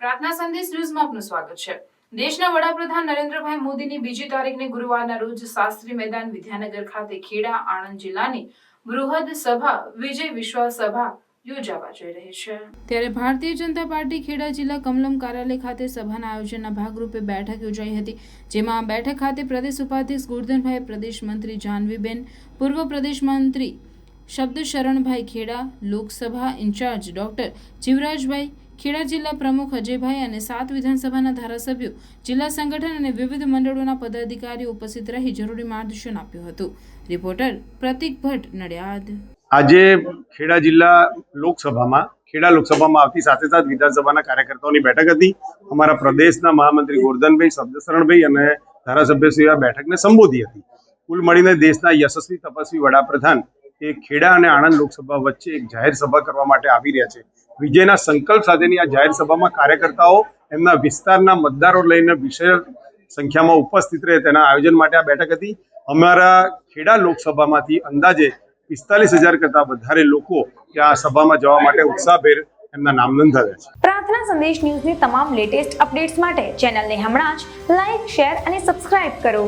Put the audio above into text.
પ્રાર્થના સંદેશ ન્યૂઝમાં આપનું સ્વાગત છે। દેશના વડાપ્રધાન નરેન્દ્રભાઈ મોદીની 2જી તારીખને ગુરુવારના રોજ શાસ્ત્રી મેદાન વિદ્યાનગર ખાતે ખેડા આણંદ જિલ્લાની બૃહદ સભા વિજય વિશ્વાસ સભા યોજાવા જઈ રહી છે। ત્યારે ભારતીય જનતા પાર્ટી ખેડા જિલ્લા કમલમ કાર્યાલય ખાતે સભાના આયોજનના ભાગરૂપે બેઠક યોજાઈ હતી, જેમાં આ બેઠક ખાતે પ્રદેશ ઉપાધ્યક્ષ ગોરધનભાઈ, પ્રદેશ મંત્રી જાનવીબેન, પૂર્વ પ્રદેશ મંત્રી શબ્દશરણભાઈ ખેડા, લોકસભા ઇન્ચાર્જ ડોક્ટર જીવરાજભાઈ, ખેડા જિલ્લા પ્રમુખ અજયભાઈ અને 7 વિધાનસભાના ધારાસભ્યો, જિલ્લા સંગઠન અને વિવિધ મંડળોના પદાધિકારીઓ ઉપસ્થિત રહી જરૂરી માર્ગદર્શન આપ્યું હતું। રિપોર્ટર પ્રતિક ભટ્ટ, નડિયાદ। આજે ખેડા જિલ્લા લોકસભામાં આવતી સાથે સાથ વિધાનસભાના કાર્યકર્તાઓની બેઠક હતી। અમારા પ્રદેશના મહામંત્રી ગોરધનભાઈ, શબ્દશરણભાઈ અને ધારાસભ્યશ્રીઓ આ બેઠકને સંબોધી હતી। કુલ મળીને દેશના યશસ્વી તપસ્વી વડાપ્રધાન એ ખેડા અને આણંદ લોકસભા વચ્ચે એક જાહેર સભા કરવા માટે આવી રહ્યા છે। વિજયના સંકલ્પ સાથેની આ જાહેર સભામાં કાર્યકર્તાઓ એમના વિસ્તારના મતદારો લઈને વિશેષ સંખ્યામાં ઉપસ્થિત રહે તેના આયોજન માટે આ બેઠક હતી। અમારા ખેડા લોકસભામાંથી અંદાજે 45,000 કરતા વધારે લોકો આ સભામાં જવા માટે ઉત્સાહભેર એમના નામ નોંધાવ્યા છે। પ્રાર્થના સંદેશ ન્યૂઝની તમામ લેટેસ્ટ અપડેટ્સ માટે ચેનલને હમણાં જ લાઈક, શેર અને સબસ્ક્રાઇબ કરો।